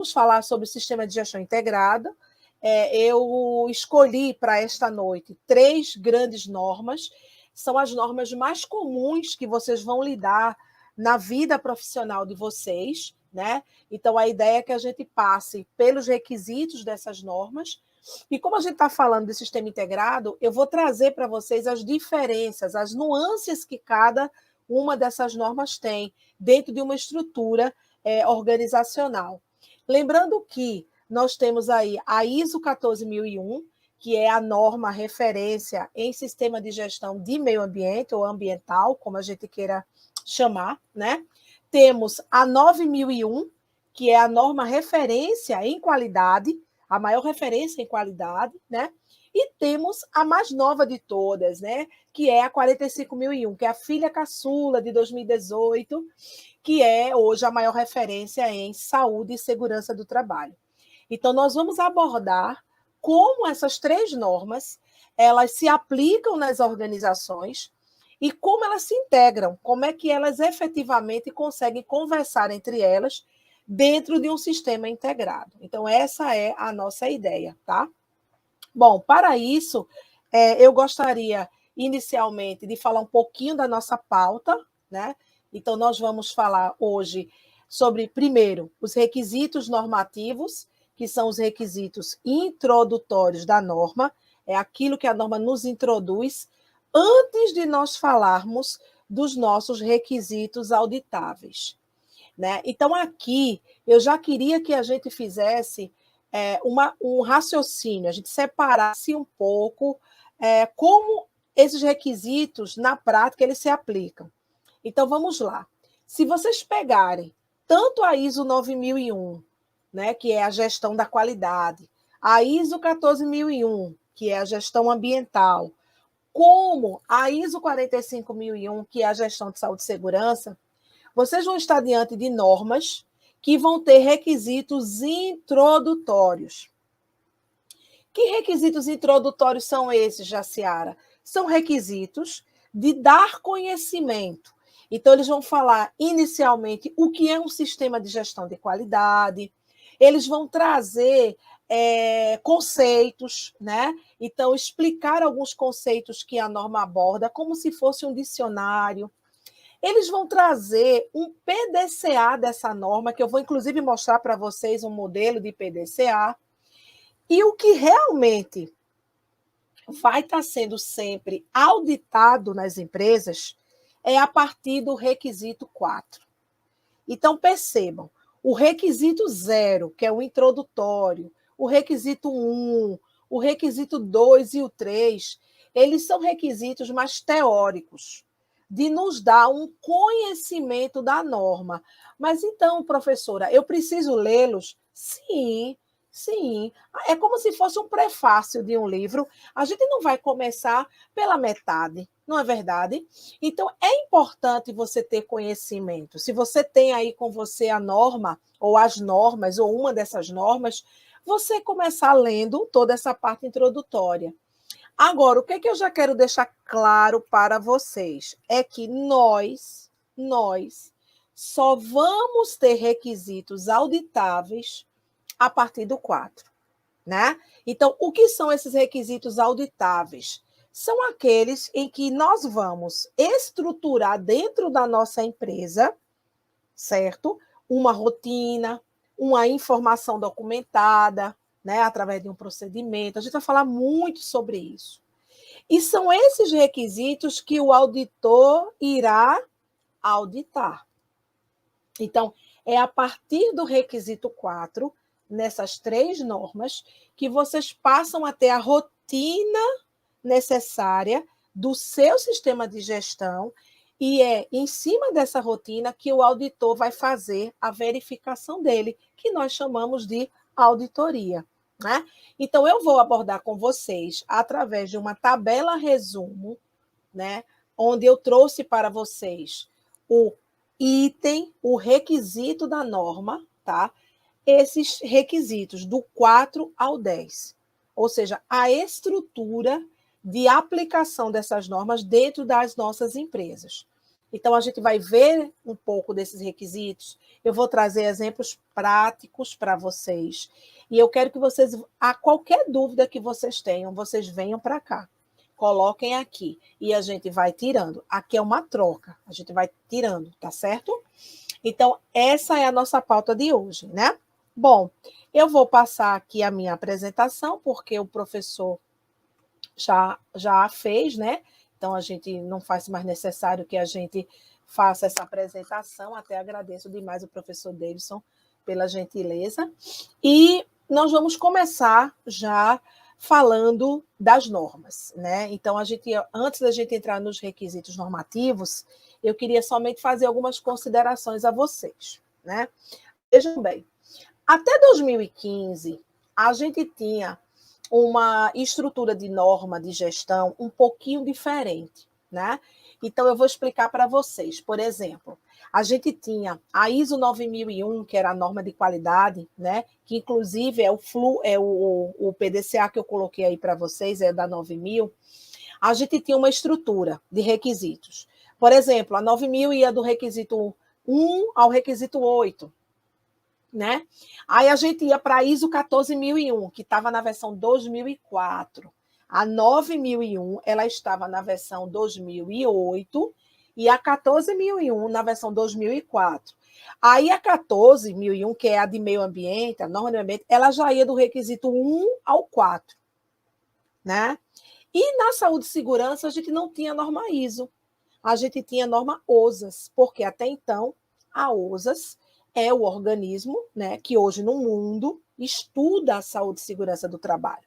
Vamos falar sobre o sistema de gestão integrada. Eu escolhi para esta noite 3 grandes normas, são as normas mais comuns que vocês vão lidar na vida profissional de vocês, né? Então, a ideia é que a gente passe pelos requisitos dessas normas, e como a gente está falando de sistema integrado, eu vou trazer para vocês as diferenças, as nuances que cada uma dessas normas tem dentro de uma estrutura organizacional. Lembrando que nós temos aí a ISO 14001, que é a norma referência em sistema de gestão de meio ambiente ou ambiental, como a gente queira chamar, né? Temos a 9001, que é a norma referência em qualidade, a maior referência em qualidade, né? E temos a mais nova de todas, né? Que é a 45001, que é a filha caçula de 2018, que é hoje a maior referência em saúde e segurança do trabalho. Então, nós vamos abordar como essas 3 normas elas se aplicam nas organizações e como elas se integram, como é que elas efetivamente conseguem conversar entre elas dentro de um sistema integrado. Então, essa é a nossa ideia, tá? Bom, para isso, eu gostaria inicialmente de falar um pouquinho da nossa pauta, né? Então, nós vamos falar hoje sobre, primeiro, os requisitos normativos, que são os requisitos introdutórios da norma, é aquilo que a norma nos introduz, antes de nós falarmos dos nossos requisitos auditáveis, né? Então, aqui, eu já queria que a gente fizesse um raciocínio, a gente separasse um pouco como esses requisitos, na prática, eles se aplicam. Então, vamos lá. Se vocês pegarem tanto a ISO 9001, né, que é a gestão da qualidade, a ISO 14001, que é a gestão ambiental, como a ISO 45001, que é a gestão de saúde e segurança, vocês vão estar diante de normas que vão ter requisitos introdutórios. Que requisitos introdutórios são esses, Jaciara? São requisitos de dar conhecimento. Então, eles vão falar inicialmente o que é um sistema de gestão de qualidade, eles vão trazer conceitos, né? Então, explicar alguns conceitos que a norma aborda, como se fosse um dicionário. Eles vão trazer um PDCA dessa norma, que eu vou, inclusive, mostrar para vocês um modelo de PDCA. E o que realmente vai estar sendo sempre auditado nas empresas é a partir do requisito 4. Então, percebam, o requisito 0, que é o introdutório, o requisito 1, o requisito 2 e o 3, eles são requisitos mais teóricos, de nos dar um conhecimento da norma. Mas então, professora, eu preciso lê-los? Sim, sim. É como se fosse um prefácio de um livro. A gente não vai começar pela metade, não é verdade? Então, é importante você ter conhecimento. Se você tem aí com você a norma, ou as normas, ou uma dessas normas, você começar lendo toda essa parte introdutória. Agora, o que eu já quero deixar claro para vocês é que nós só vamos ter requisitos auditáveis a partir do 4, né? Então, o que são esses requisitos auditáveis? São aqueles em que nós vamos estruturar dentro da nossa empresa, certo? Uma rotina, uma informação documentada, né, através de um procedimento. A gente vai falar muito sobre isso. E são esses requisitos que o auditor irá auditar. Então, é a partir do requisito 4, nessas 3 normas, que vocês passam a ter a rotina necessária do seu sistema de gestão, e é em cima dessa rotina que o auditor vai fazer a verificação dele, que nós chamamos de auditoria, né? Então, eu vou abordar com vocês, através de uma tabela resumo, né, onde eu trouxe para vocês o item, o requisito da norma, tá? Esses requisitos do 4 ao 10, ou seja, a estrutura de aplicação dessas normas dentro das nossas empresas. Então, a gente vai ver um pouco desses requisitos. Eu vou trazer exemplos práticos para vocês. E eu quero que vocês, a qualquer dúvida que vocês tenham, vocês venham para cá. Coloquem aqui. E a gente vai tirando. Aqui é uma troca. A gente vai tirando, tá certo? Então, essa é a nossa pauta de hoje, né? Bom, eu vou passar aqui a minha apresentação, porque o professor já fez, né? Então, a gente não faz mais necessário que a gente faça essa apresentação. Até agradeço demais o professor Davidson pela gentileza. E nós vamos começar já falando das normas, né? Então, antes da gente entrar nos requisitos normativos, eu queria somente fazer algumas considerações a vocês, né? Vejam bem, até 2015, a gente tinha uma estrutura de norma de gestão um pouquinho diferente, né? Então, eu vou explicar para vocês. Por exemplo, a gente tinha a ISO 9001, que era a norma de qualidade, né? Que inclusive é o PDCA que eu coloquei aí para vocês, é da 9000. A gente tinha uma estrutura de requisitos. Por exemplo, a 9000 ia do requisito 1 ao requisito 8. Né? Aí a gente ia para a ISO 14001, que estava na versão 2004. A 9001, ela estava na versão 2008 e a 14001 na versão 2004. Aí a 14001, que é a de meio ambiente, a norma de meio ambiente, ela já ia do requisito 1 ao 4, né? E na saúde e segurança a gente não tinha norma ISO. A gente tinha norma OSAS, porque até então a OSAS é o organismo, né, que hoje no mundo estuda a saúde e segurança do trabalho.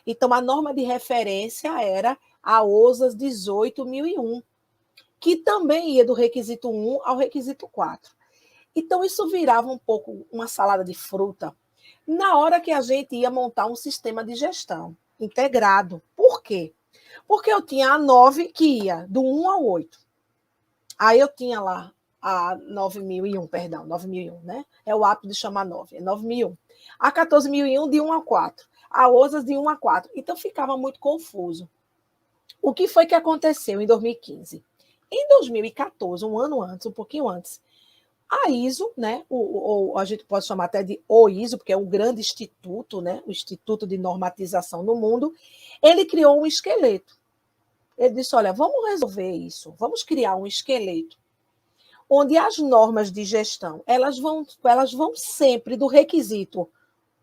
Então, a norma de referência era a OSAS 18001, que também ia do requisito 1 ao requisito 4. Então, isso virava um pouco uma salada de fruta na hora que a gente ia montar um sistema de gestão integrado. Por quê? Porque eu tinha a 9 que ia do 1 ao 8. Aí eu tinha lá a 9001, perdão, 9001, né? É o hábito de chamar 9, é 9001. A 14001 de 1 a 4, a OSAS de 1 a 4. Então ficava muito confuso. O que foi que aconteceu em 2015? Em 2014, um ano antes, um pouquinho antes, a ISO, né? A gente pode chamar até de o ISO, porque é um grande instituto, né? O Instituto de Normatização no Mundo, ele criou um esqueleto. Ele disse: olha, vamos resolver isso, vamos criar um esqueleto onde as normas de gestão elas vão sempre do requisito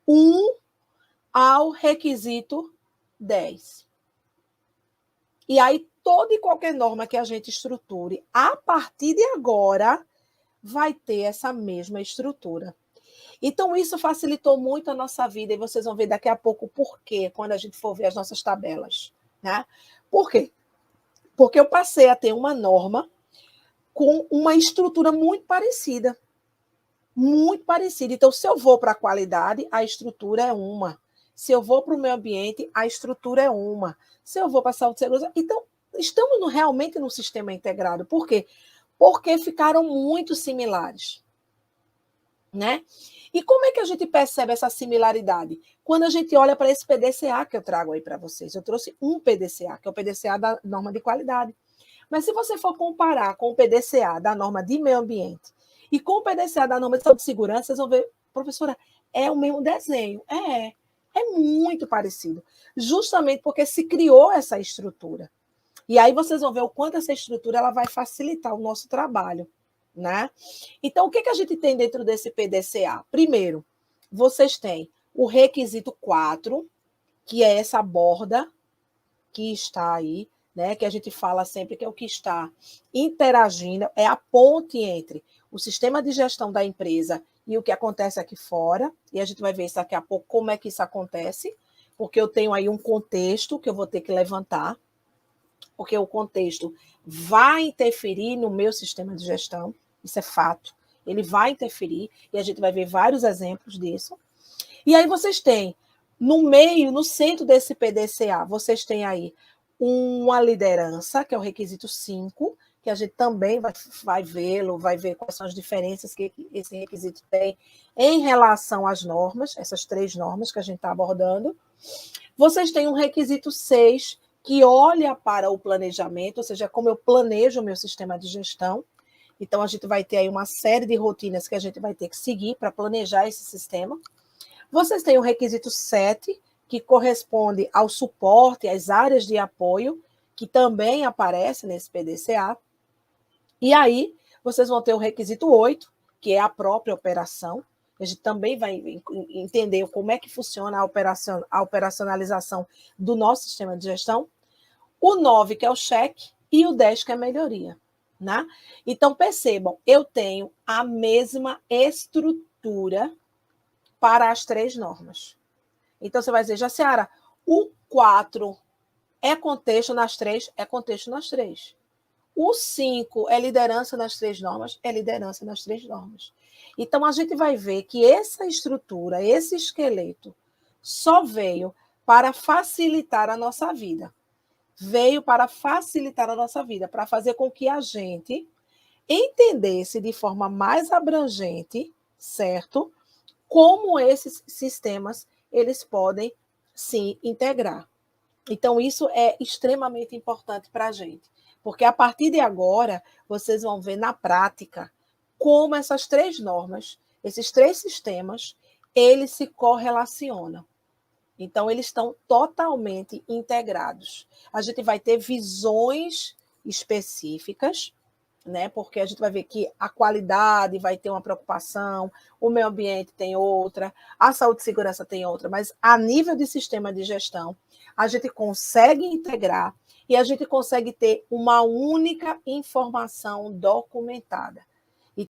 1 ao requisito 10. E aí, toda e qualquer norma que a gente estruture, a partir de agora, vai ter essa mesma estrutura. Então, isso facilitou muito a nossa vida, e vocês vão ver daqui a pouco por quê, quando a gente for ver as nossas tabelas. Né? Por quê? Porque eu passei a ter uma norma com uma estrutura muito parecida. Muito parecida. Então, se eu vou para a qualidade, a estrutura é uma. Se eu vou para o meio ambiente, a estrutura é uma. Se eu vou para a saúde e segurança... Então, estamos realmente num sistema integrado. Por quê? Porque ficaram muito similares. Né? E como é que a gente percebe essa similaridade? Quando a gente olha para esse PDCA que eu trago aí para vocês. Eu trouxe um PDCA, que é o PDCA da norma de qualidade. Mas se você for comparar com o PDCA da norma de meio ambiente e com o PDCA da norma de saúde e segurança, vocês vão ver, professora, é o mesmo desenho. É muito parecido. Justamente porque se criou essa estrutura. E aí vocês vão ver o quanto essa estrutura ela vai facilitar o nosso trabalho. Né? Então, o que a gente tem dentro desse PDCA? Primeiro, vocês têm o requisito 4, que é essa borda que está aí, né, que a gente fala sempre que é o que está interagindo, é a ponte entre o sistema de gestão da empresa e o que acontece aqui fora, e a gente vai ver isso daqui a pouco, como é que isso acontece, porque eu tenho aí um contexto que eu vou ter que levantar, porque o contexto vai interferir no meu sistema de gestão, isso é fato, ele vai interferir, e a gente vai ver vários exemplos disso. E aí vocês têm, no meio, no centro desse PDCA, vocês têm aí uma liderança, que é o requisito 5, que a gente também vai vê-lo, vai ver quais são as diferenças que esse requisito tem em relação às normas, essas 3 normas que a gente está abordando. Vocês têm um requisito 6, que olha para o planejamento, ou seja, como eu planejo o meu sistema de gestão. Então, a gente vai ter aí uma série de rotinas que a gente vai ter que seguir para planejar esse sistema. Vocês têm o requisito 7, que corresponde ao suporte, às áreas de apoio, que também aparece nesse PDCA. E aí, vocês vão ter o requisito 8, que é a própria operação. A gente também vai entender como é que funciona a operacionalização do nosso sistema de gestão. O 9, que é o cheque, e o 10, que é a melhoria. Né? Então, percebam, eu tenho a mesma estrutura para as 3 normas. Então, você vai dizer, Jaciara, o 4 é contexto nas 3? É contexto nas 3. O 5 é liderança nas 3 normas? É liderança nas 3 normas. Então, a gente vai ver que essa estrutura, esse esqueleto, só veio para facilitar a nossa vida. Veio para facilitar a nossa vida, para fazer com que a gente entendesse de forma mais abrangente, certo? Como esses sistemas eles podem se integrar. Então, isso é extremamente importante para a gente, porque a partir de agora, vocês vão ver na prática como essas 3 normas, esses 3 sistemas, eles se correlacionam. Então, eles estão totalmente integrados. A gente vai ter visões específicas, né? Porque a gente vai ver que a qualidade vai ter uma preocupação, o meio ambiente tem outra, a saúde e segurança tem outra, mas a nível de sistema de gestão, a gente consegue integrar e a gente consegue ter uma única informação documentada.